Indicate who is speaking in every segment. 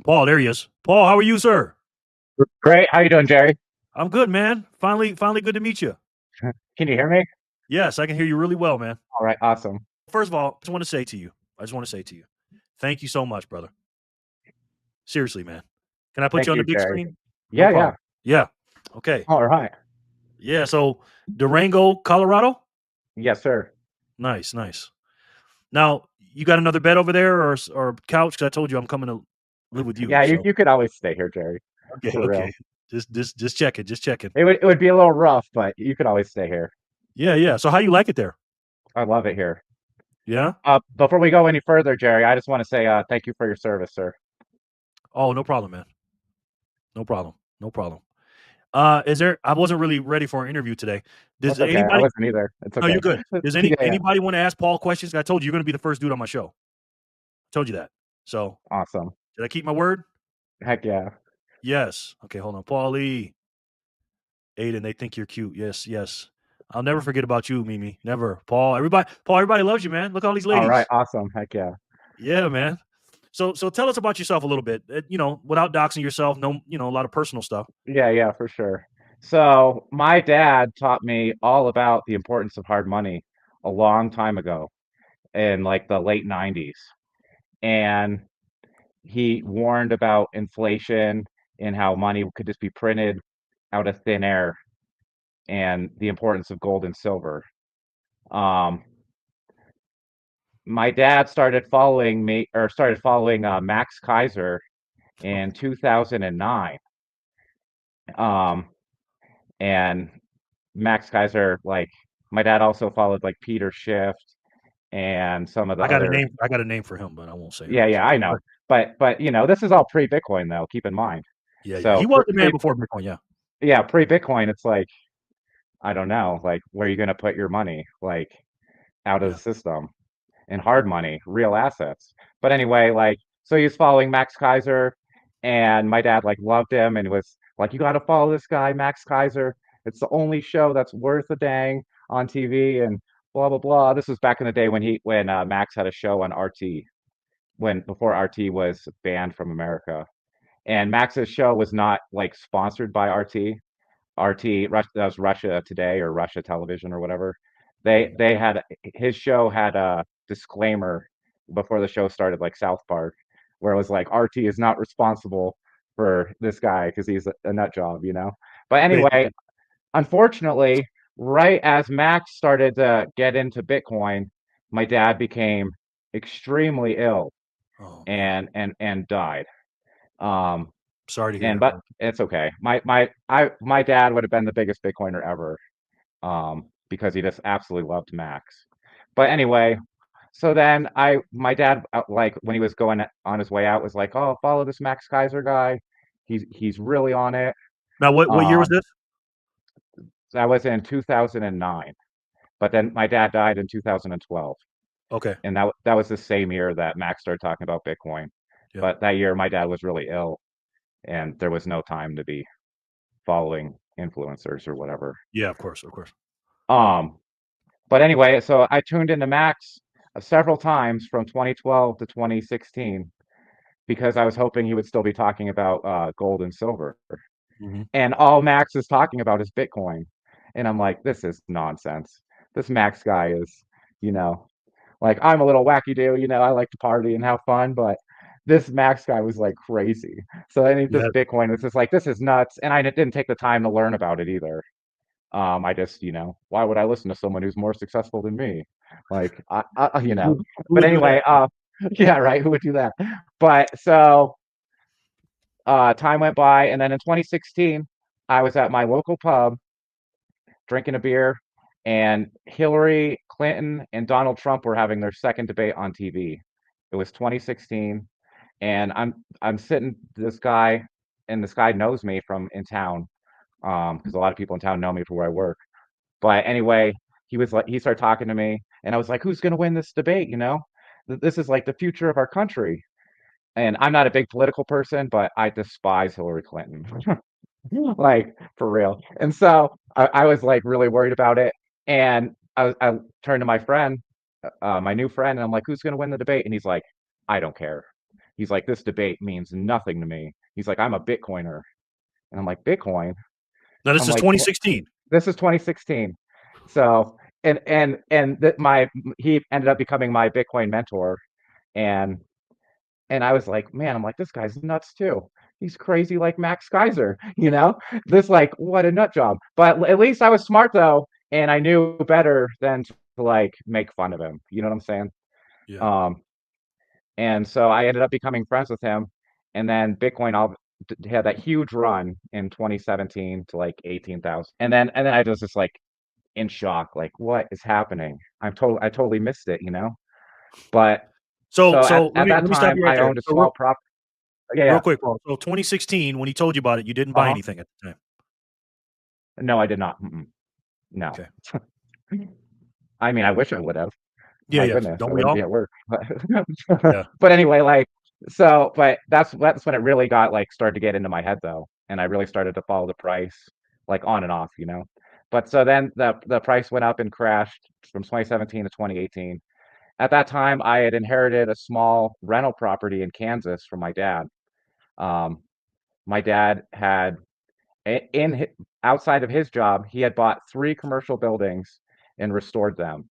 Speaker 1: Paul, there he is. Paul, how are you, sir?
Speaker 2: Great. How you doing, Jerry?
Speaker 1: I'm good, man. Finally good to meet you.
Speaker 2: Can you hear me?
Speaker 1: Yes, I can hear you really well, man.
Speaker 2: All right, awesome.
Speaker 1: First of all, I just want to say to you, thank you so much, brother. Seriously, man. Can I put
Speaker 2: Thank
Speaker 1: you on the
Speaker 2: you,
Speaker 1: big
Speaker 2: Jerry.
Speaker 1: screen? No
Speaker 2: Yeah, yeah.
Speaker 1: problem. Yeah. Okay.
Speaker 2: All right.
Speaker 1: Yeah. So Durango, Colorado.
Speaker 2: Yes, sir.
Speaker 1: Nice, nice. Now you got another bed over there or couch? Because I told you I'm coming to live with you.
Speaker 2: Yeah, you,
Speaker 1: So
Speaker 2: you could always stay here, Jerry.
Speaker 1: okay,
Speaker 2: For
Speaker 1: okay.
Speaker 2: real.
Speaker 1: Just checking, just checking.
Speaker 2: It would be a little rough, but you could always stay here.
Speaker 1: Yeah, yeah. So how you like it there?
Speaker 2: I love it here.
Speaker 1: Yeah.
Speaker 2: Before we go any further, Jerry, I just want to say thank you for your service, sir.
Speaker 1: Oh, no problem, man. No problem. No problem. Is there? I wasn't really ready for an interview today. Does
Speaker 2: That's okay. I
Speaker 1: anybody?
Speaker 2: wasn't either. It's
Speaker 1: No, you're
Speaker 2: okay.
Speaker 1: good. Does
Speaker 2: Yeah, yeah.
Speaker 1: anybody want to ask Paul questions? I told you you're going to be the first dude on my show. I told you that. So
Speaker 2: Awesome.
Speaker 1: did I keep my word?
Speaker 2: Heck yeah.
Speaker 1: Yes. Okay, hold on. Paulie, Aiden, they think you're cute. Yes, yes. I'll never forget about you, Mimi. Never. Paul, everybody loves you, man. Look at all these
Speaker 2: All right,
Speaker 1: ladies.
Speaker 2: awesome. Heck yeah.
Speaker 1: Yeah, man. So tell us about yourself a little bit. Without doxing yourself, no, a lot of personal stuff.
Speaker 2: Yeah, yeah, for sure. So my dad taught me all about the importance of hard money a long time ago in like the late 90s. And he warned about inflation and how money could just be printed out of thin air and the importance of gold and silver. Um, my dad started following Max Kaiser in 2009. Um, and Max Kaiser, like my dad also followed like Peter Schiff and some of the
Speaker 1: I got a
Speaker 2: other.
Speaker 1: name. I got a name for him, but I won't say
Speaker 2: Yeah,
Speaker 1: who.
Speaker 2: yeah,
Speaker 1: So,
Speaker 2: I know. But this is all pre-Bitcoin though, keep in mind.
Speaker 1: yeah, yeah. He
Speaker 2: So
Speaker 1: was the man before Bitcoin. Yeah,
Speaker 2: yeah, pre-Bitcoin, it's like I don't know, like where are you gonna put your money? Like out of
Speaker 1: yeah.
Speaker 2: the system and hard money, real assets. But anyway, like so he's following Max Kaiser and my dad like loved him and was like, you gotta follow this guy, Max Kaiser. It's the only show that's worth a dang on TV and blah blah blah. This was back in the day when Max had a show on RT when before RT was banned from America. And Max's show was not like sponsored by RT. That was Russia Today or Russia Television or whatever. They had his show had a disclaimer before the show started, like South Park, where it was like RT is not responsible for this guy because he's a nut job. But
Speaker 1: Okay.
Speaker 2: anyway, unfortunately, right as Max started to get into Bitcoin, my dad became extremely ill
Speaker 1: Oh man,
Speaker 2: and died. Um,
Speaker 1: sorry to hear
Speaker 2: and
Speaker 1: that,
Speaker 2: but
Speaker 1: bro.
Speaker 2: it's okay. My dad would have been the biggest Bitcoiner ever, because he just absolutely loved Max. But anyway, so then my dad like when he was going on his way out was like, oh, follow this Max Kaiser guy. He's really on it.
Speaker 1: Now, what year was
Speaker 2: Um,
Speaker 1: this?
Speaker 2: that was in 2009. But then my dad died in 2012,
Speaker 1: Okay.
Speaker 2: and that was the same year that Max started talking about Bitcoin.
Speaker 1: Yeah.
Speaker 2: But that year my dad was really ill, and there was no time to be following influencers or whatever.
Speaker 1: Yeah. Of course. Of course.
Speaker 2: Um, but anyway, so I tuned into Max several times from 2012 to 2016 because I was hoping he would still be talking about gold and silver.
Speaker 1: Hmm.
Speaker 2: And all Max is talking about is Bitcoin. And I'm like, this is nonsense. This Max guy is, you know, like I'm a little wacky do, I like to party and have fun, but this Max guy was like crazy. So I think this
Speaker 1: Yeah.
Speaker 2: Bitcoin was just like, this is nuts. And I didn't take the time to learn about it either. I just, why would I listen to someone who's more successful than me? Like,
Speaker 1: Who
Speaker 2: but
Speaker 1: would do that?
Speaker 2: anyway, yeah, right. Who would do that? But so, time went by, and then in 2016, I was at my local pub drinking a beer, and Hillary Clinton and Donald Trump were having their second debate on TV. It was 2016, and I'm sitting this guy, and this guy knows me from in town, because a lot of people in town know me for where I work. But anyway, he started talking to me, and I was like, "Who's going to win this debate? This is like the future of our country." And I'm not a big political person, but I despise Hillary Clinton, like for real. And so I was like really worried about it. And I turned to my friend, my new friend, and I'm like, "Who's going to win the debate?" And he's like, "I don't care." He's like, this debate means nothing to me. He's like, I'm a Bitcoiner. And I'm like, Bitcoin?
Speaker 1: Now this
Speaker 2: I'm
Speaker 1: is
Speaker 2: like, what?
Speaker 1: 2016.
Speaker 2: This is 2016. So, and that my he ended up becoming my Bitcoin mentor. And I was like, man, I'm like, this guy's nuts too. He's crazy like Max Kaiser, you know? This like what a nut job. But at least I was smart though, and I knew better than to like make fun of him. You know what I'm saying?
Speaker 1: Yeah.
Speaker 2: Um, and so I ended up becoming friends with him, and then Bitcoin all had that huge run in 2017 to like 18,000. And then I was just like in shock, like what is happening? I totally missed it, you know? But
Speaker 1: So
Speaker 2: so
Speaker 1: so let
Speaker 2: at
Speaker 1: me
Speaker 2: that
Speaker 1: let me stop
Speaker 2: time
Speaker 1: you right
Speaker 2: I
Speaker 1: there.
Speaker 2: owned a
Speaker 1: So
Speaker 2: small prop. Yeah,
Speaker 1: real
Speaker 2: yeah.
Speaker 1: quick, Paul. So 2016, when he told you about it, you didn't buy
Speaker 2: Uh-huh.
Speaker 1: anything at the time.
Speaker 2: No, I did not. Mm-mm. No.
Speaker 1: Okay.
Speaker 2: I mean, I wish I would have.
Speaker 1: Yeah,
Speaker 2: My
Speaker 1: yeah.
Speaker 2: goodness, I
Speaker 1: Don't we
Speaker 2: wouldn't be
Speaker 1: all?
Speaker 2: at work. But,
Speaker 1: Yeah.
Speaker 2: but anyway, like so, but that's when it really got like started to get into my head though, and I really started to follow the price like on and off, you know. But so then the price went up and crashed from 2017 to 2018. At that time, I had inherited a small rental property in Kansas from my dad. Um, my dad had in outside of his job, he had bought three commercial buildings and restored them.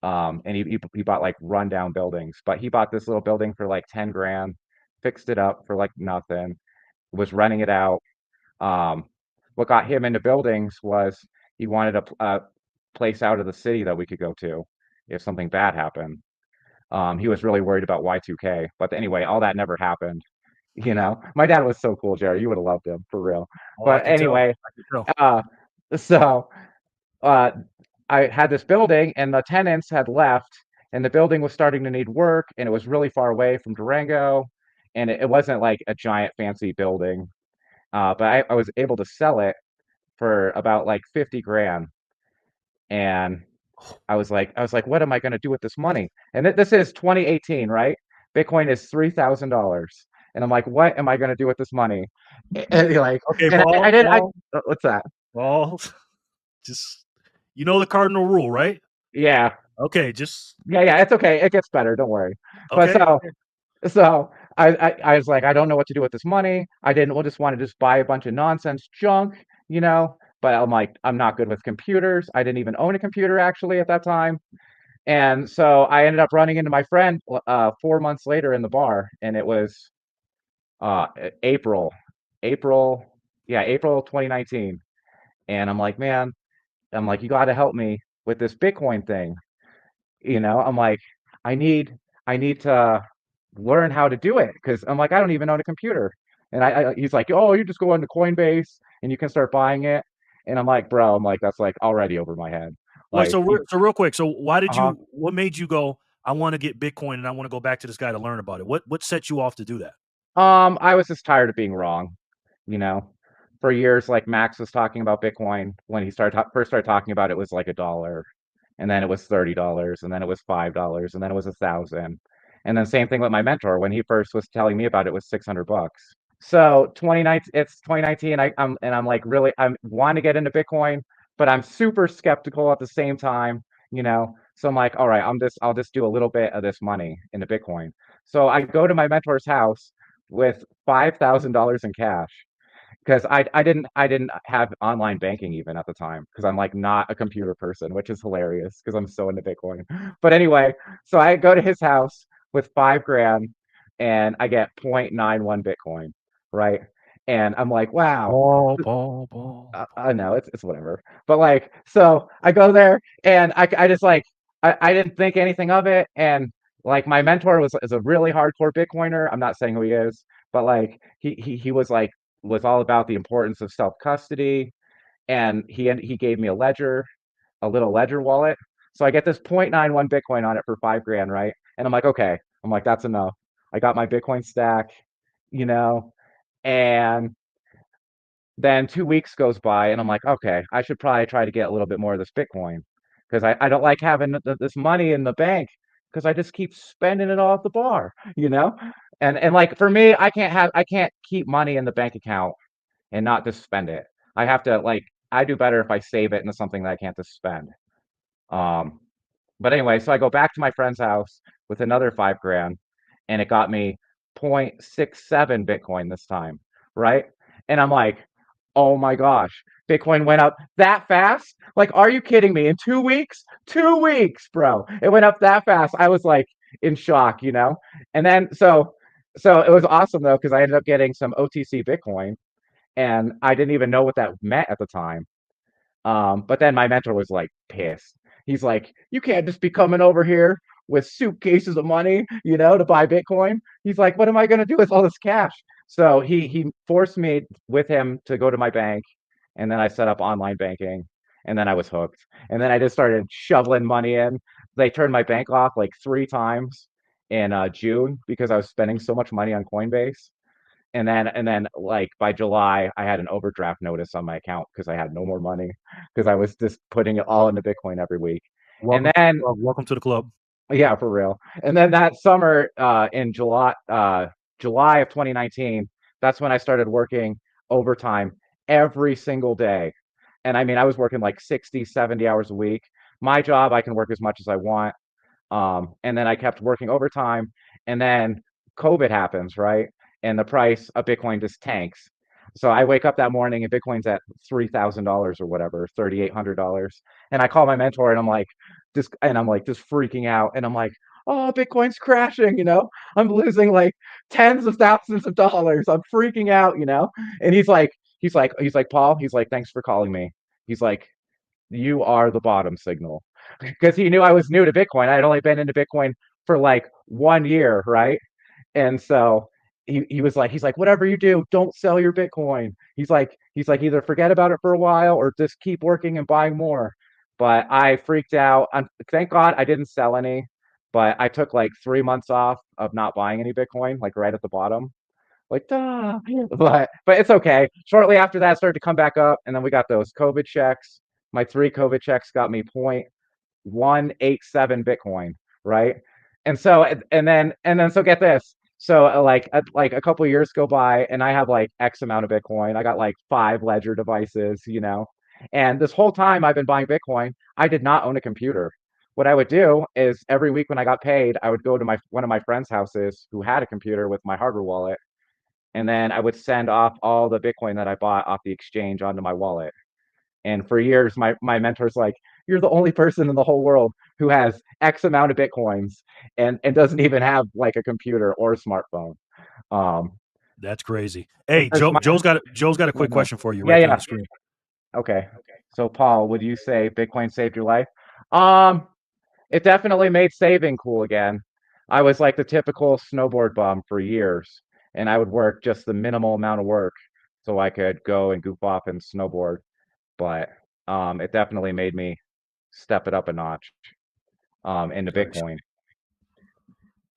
Speaker 2: And he bought like rundown buildings, but he bought this little building for like 10 grand, fixed it up for like nothing, was renting it out. Um, what got him into buildings was he wanted a place out of the city that we could go to if something bad happened. He was really worried about Y2K, but anyway, all that never happened. You know, my dad was so cool, Jerry. You would have loved him for real.
Speaker 1: Oh, I
Speaker 2: But
Speaker 1: can tell.
Speaker 2: anyway,
Speaker 1: I can tell.
Speaker 2: uh, so uh, I had this building, and the tenants had left, and the building was starting to need work, and it was really far away from Durango, and it wasn't like a giant fancy building. But I was able to sell it for about like 50 grand, and I was like, what am I going to do with this money? And this is 2018, right? Bitcoin is $3,000, and I'm like, what am I going to do with this money? And you're like,
Speaker 1: Okay,
Speaker 2: and I
Speaker 1: Paul.
Speaker 2: did, I
Speaker 1: Paul.
Speaker 2: what's that?
Speaker 1: Paul. Just you know the cardinal rule, right?
Speaker 2: Yeah,
Speaker 1: Okay. Just
Speaker 2: yeah, it's okay. It gets better. Don't worry. But
Speaker 1: okay. Okay.
Speaker 2: so I was like, I don't know what to do with this money. I didn't just want to just buy a bunch of nonsense junk, you know. But I'm like, I'm not good with computers. I didn't even own a computer actually at that time. And so I ended up running into my friend 4 months later in the bar, and it was uh, April, April, yeah, April 2019. And I'm like, man, I'm like, you got to help me with this Bitcoin thing. You know, I'm like, I need, I need to learn how to do it because I'm like, I don't even own a computer. And he's like, oh, you just go into Coinbase and you can start buying it. And I'm like, bro, I'm like, that's like already over my head.
Speaker 1: Wait.
Speaker 2: Like,
Speaker 1: So real quick. So why did
Speaker 2: uh-huh.
Speaker 1: you? What made you go? I want to get Bitcoin and I want to go back to this guy to learn about it. What set you off to do that?
Speaker 2: I was just tired of being wrong, you know. For years, like Max was talking about Bitcoin when he first started talking about it was like $1, and then it was $30, and then it was $5, and then it was 1,000, and then same thing with my mentor when he first was telling me about it was $600. So 2019, it's 2019. I'm like really I'm want to get into Bitcoin, but I'm super skeptical at the same time, you know. So I'm like, all right, I'll just do a little bit of this money into Bitcoin. So I go to my mentor's house with $5,000 in cash because I didn't have online banking even at the time because I'm like not a computer person, which is hilarious because I'm so into Bitcoin. But anyway, so I go to his house with 5 grand and I get 0.91 Bitcoin, right? And I'm like, wow,
Speaker 1: Paul. Paul. Paul.
Speaker 2: I know it's whatever. But like, so I go there and I just like I didn't think anything of it. And like my mentor is a really hardcore Bitcoiner. I'm not saying who he is, but like he was all about the importance of self custody. And he gave me a little ledger wallet. So I get this 0.91 Bitcoin on it for 5 grand, right? And I'm like, okay, I'm like, that's enough. I got my Bitcoin stack, you know, and then 2 weeks goes by, and I'm like, okay, I should probably try to get a little bit more of this Bitcoin because I don't like having this money in the bank because I just keep spending it all at the bar, you know? And like for me, I can't keep money in the bank account and not just spend it. I have to like I do better if I save it into something that I can't just spend. Um, but anyway, so I go back to my friend's house with another 5 grand, and it got me 0.67 Bitcoin this time, right? And I'm like, oh my gosh, Bitcoin went up that fast? Like, are you kidding me? In 2 weeks? 2 weeks, bro. It went up that fast. I was like in shock, you know? And then so it was awesome though, because I ended up getting some OTC Bitcoin and I didn't even know what that meant at the time. But then my mentor was like pissed. He's like, you can't just be coming over here with suitcases of money, to buy Bitcoin. He's like, what am I gonna do with all this cash? So he forced me with him to go to my bank, and then I set up online banking, and then I was hooked. And then I just started shoveling money in. They turned my bank off like 3 times in June because I was spending so much money on Coinbase. And then like by July, I had an overdraft notice on my account because I had no more money because I was just putting it all into Bitcoin every week. And
Speaker 1: Welcome to the
Speaker 2: then
Speaker 1: club. Welcome to the club.
Speaker 2: yeah, for real. And then that summer, in July of 2019, that's when I started working overtime every single day. And I mean, I was working like 60, 70 hours a week. My job, I can work as much as I want. And then I kept working overtime, and then COVID happens, right? And the price of Bitcoin just tanks. So I wake up that morning and Bitcoin's at $3,000 or whatever, $3,800. And I call my mentor and I'm like just freaking out. And I'm like, oh, Bitcoin's crashing, I'm losing like tens of thousands of dollars. I'm freaking out. And he's like, Paul, he's like, thanks for calling me. He's like, you are the bottom signal, because he knew I was new to Bitcoin. I had only been into Bitcoin for like 1 year, right? And so he's like, whatever you do, don't sell your Bitcoin. He's like, either forget about it for a while or just keep working and buying more. But I freaked out. Thank God I didn't sell any, but I took like 3 months off of not buying any Bitcoin, like right at the bottom. Like, duh. But it's okay. Shortly after that, it started to come back up, and then we got those COVID checks. My 3 COVID checks got me 0.187 Bitcoin, right? And so get this. So like a couple of years go by, and I have like X amount of Bitcoin. I got like 5 ledger devices. And this whole time I've been buying Bitcoin, I did not own a computer. What I would do is every week when I got paid, I would go to my one of my friends' houses who had a computer with my hardware wallet, and then I would send off all the Bitcoin that I bought off the exchange onto my wallet. And for years, my mentor's like, you're the only person in the whole world who has X amount of Bitcoins and doesn't even have like a computer or a smartphone. Um,
Speaker 1: That's crazy. Hey,
Speaker 2: there's my,
Speaker 1: Joe's got a
Speaker 2: no,
Speaker 1: quick
Speaker 2: no.
Speaker 1: question for you
Speaker 2: Yeah,
Speaker 1: right there on
Speaker 2: yeah.
Speaker 1: the screen.
Speaker 2: Okay. So, Paul, would you say Bitcoin saved your life? Um, it definitely made saving cool again. I was like the typical snowboard bum for years, and I would work just the minimal amount of work so I could go and goof off and snowboard. But it definitely made me step it up a notch into
Speaker 1: Nice.
Speaker 2: Bitcoin.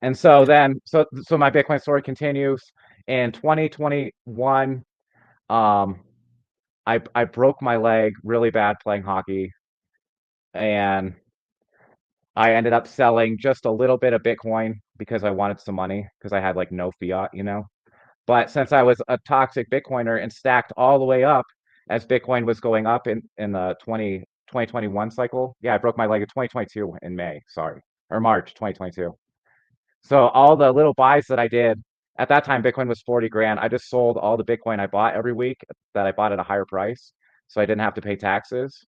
Speaker 2: And so my Bitcoin story continues. In 2021, um, I broke my leg really bad playing hockey, and I ended up selling just a little bit of Bitcoin because I wanted some money because I had like no fiat. But since I was a toxic Bitcoiner and stacked all the way up as Bitcoin was going up in the 2021 cycle, yeah, I broke my leg in 2022 in May, sorry, or March 2022. So all the little buys that I did at that time, Bitcoin was 40 grand. I just sold all the Bitcoin I bought every week that I bought at a higher price, so I didn't have to pay taxes.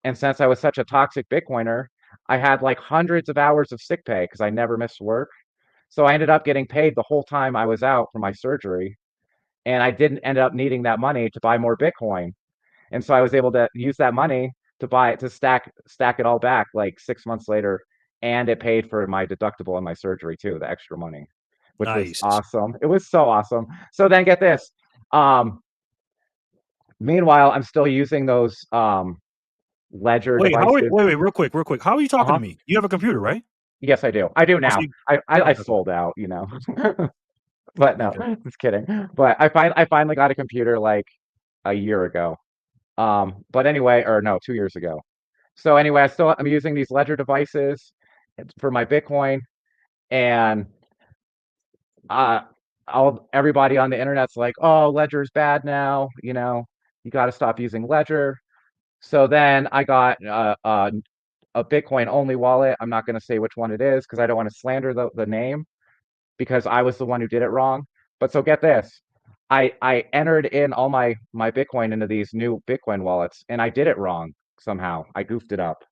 Speaker 2: And since I was such a toxic Bitcoiner, I had like hundreds of hours of sick pay because I never missed work. So I ended up getting paid the whole time I was out for my surgery, and I didn't end up needing that money to buy more Bitcoin. And so I was able to use that money to buy it to stack it all back like 6 months later, and it paid for my deductible and my surgery too, the extra money, which was
Speaker 1: Nice.
Speaker 2: awesome. It was so awesome. So then get this. Um, Meanwhile, I'm still using those ledger
Speaker 1: Wait,
Speaker 2: devices.
Speaker 1: real quick, real quick. How are you talking to
Speaker 2: Uh-huh.
Speaker 1: me? You have a computer, right?
Speaker 2: Yes, I do. I do
Speaker 1: Oh, so
Speaker 2: now.
Speaker 1: you,
Speaker 2: I
Speaker 1: okay, okay,
Speaker 2: sold out. But no,
Speaker 1: okay.
Speaker 2: just kidding. But I finally got a computer like a year ago. But anyway, or no, 2 years ago. So anyway, I'm using these ledger devices for my Bitcoin, and uh, everybody on the internet's like, "Oh, Ledger's bad now. You got to stop using Ledger." So then I got a Bitcoin only wallet. I'm not going to say which one it is because I don't want to slander the name. because I was the one who did it wrong. But so get this. I entered in all my Bitcoin into these new Bitcoin wallets and I did it wrong somehow. I goofed it up.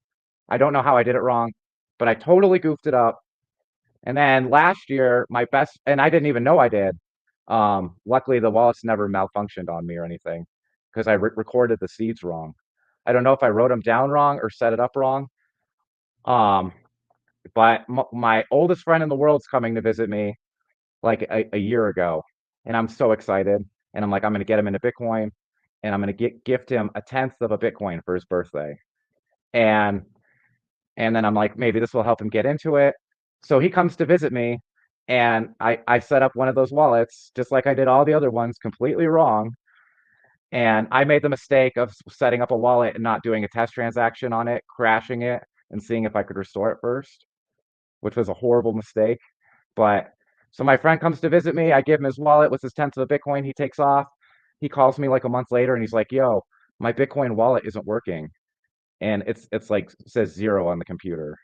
Speaker 2: I don't know how I did it wrong, but I totally goofed it up. And then last year, my best, and I didn't even know I did. Luckily, the wallets never malfunctioned on me or anything because I recorded the seeds wrong. I don't know if I wrote them down wrong or set it up wrong. Um, but my oldest friend in the world's coming to visit me like a year ago, and I'm so excited. And I'm like, I'm going to get him into Bitcoin, and I'm going to gift him a tenth of a Bitcoin for his birthday. And and then I'm like, maybe this will help him get into it. So he comes to visit me, and I set up one of those wallets just like I did all the other ones, completely wrong. And I made the mistake of setting up a wallet and not doing a test transaction on it, crashing it, and seeing if I could restore it first, which was a horrible mistake. But so my friend comes to visit me. I give him his wallet with his tenth of the Bitcoin. He takes off. He calls me like a month later and he's like, "Yo, my Bitcoin wallet isn't working." And it's like says zero on the computer.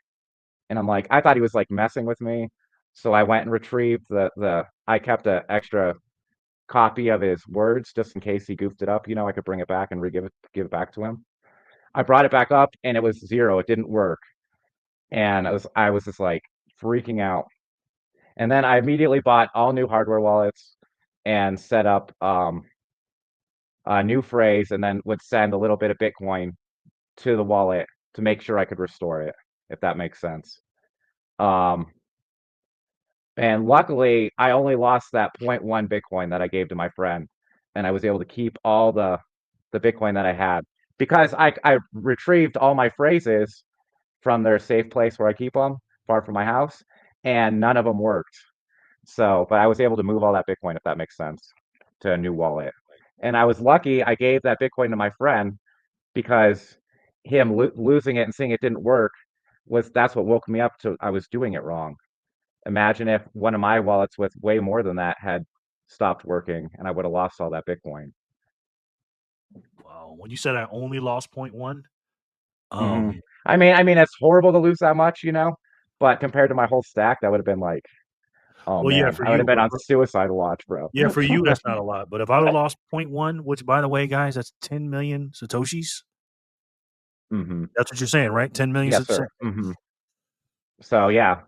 Speaker 2: And I'm like, I thought he was like messing with me. So I went and retrieved the I kept an extra copy of his words just in case he goofed it up. I could bring it back and give it back to him. I brought it back up and it was zero. It didn't work. And I was just like freaking out. And then I immediately bought all new hardware wallets and set up a new phrase and then would send a little bit of Bitcoin to the wallet to make sure I could restore it, if that makes sense. Um, and luckily, I only lost that zero point 0.1 Bitcoin that I gave to my friend, and I was able to keep all the Bitcoin that I had because I retrieved all my phrases from their safe place where I keep them, far from my house, and none of them worked. So, but I was able to move all that Bitcoin, if that makes sense, to a new wallet. And I was lucky I gave that Bitcoin to my friend because him losing it and seeing it didn't work that's what woke me up to I was doing it wrong. Imagine if one of my wallets with way more than that had stopped working and I would have lost all that Bitcoin.
Speaker 1: Wow. When you said I only lost point one,
Speaker 2: hmm
Speaker 1: um,
Speaker 2: I mean, it's horrible to lose that much, but compared to my whole stack, that would have been like, oh
Speaker 1: well, yeah,
Speaker 2: man,
Speaker 1: for
Speaker 2: I would have
Speaker 1: you,
Speaker 2: been on suicide watch, bro.
Speaker 1: yeah, for you, that's not a lot. But if I would have lost point one, which by the way, guys, that's 10 million satoshis.
Speaker 2: hmm
Speaker 1: That's what you're saying, right? 10 million
Speaker 2: Yes,
Speaker 1: satoshis.
Speaker 2: sir. So yeah,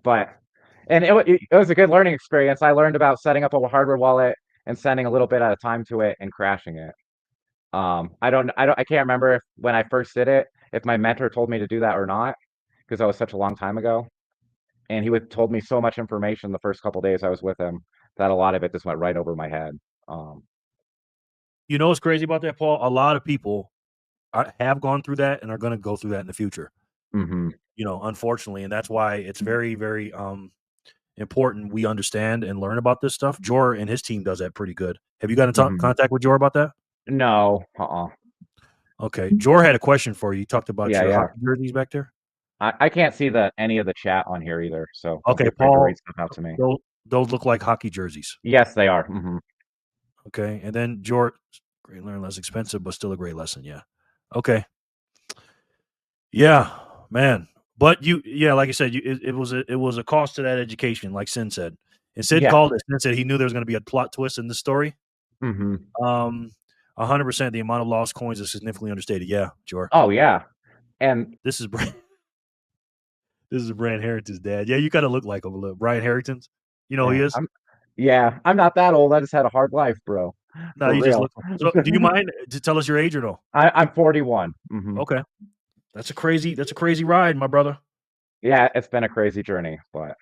Speaker 2: and it was a good learning experience. I learned about setting up a hardware wallet and sending a little bit at a time to it and crashing it. I can't remember if when I first did it, if my mentor told me to do that or not, because that was such a long time ago. And he would told me so much information the first couple days I was with him that a lot of it just went right over my head. Um,
Speaker 1: You know what's crazy about that, Paul? A lot of people have gone through that and are going to go through that in the future.
Speaker 2: hmm
Speaker 1: Unfortunately, and that's why it's very, very important we understand and learn about this stuff. Jor and his team does that pretty good. Have you got in
Speaker 2: hmm
Speaker 1: contact with Jor about that?
Speaker 2: No,
Speaker 1: Okay, Jor had a question for you. You talked about
Speaker 2: yeah,
Speaker 1: your
Speaker 2: yeah.
Speaker 1: hockey jerseys back there.
Speaker 2: I can't see any of the chat on here either, so don't be
Speaker 1: Okay,
Speaker 2: afraid to
Speaker 1: Paul,
Speaker 2: read stuff out to me.
Speaker 1: those look like hockey jerseys.
Speaker 2: Yes, they are.
Speaker 1: Okay, and then Jor, great learn less expensive, but still a great lesson. Yeah. Okay. Yeah, man. But yeah, like I said, it was a cost to that education, like Sin said. And Sid
Speaker 2: Yeah.
Speaker 1: called it. Sin said he knew there was going to be a plot twist in this story.
Speaker 2: hmm
Speaker 1: 100%. The amount of lost coins is significantly understated. Yeah, sure.
Speaker 2: Oh yeah. And
Speaker 1: This is this is Brian Harrington's dad. Yeah, you kind of look like him a little. Brian Harrington's. You know who he
Speaker 2: yeah,
Speaker 1: is?
Speaker 2: I'm not that old. I just had a hard life, bro.
Speaker 1: No,
Speaker 2: For
Speaker 1: you just
Speaker 2: real.
Speaker 1: look. So, do you mind to tell us your age or no?
Speaker 2: I'm 41.
Speaker 1: Okay, that's a crazy ride, my brother.
Speaker 2: Yeah, it's been a crazy journey, but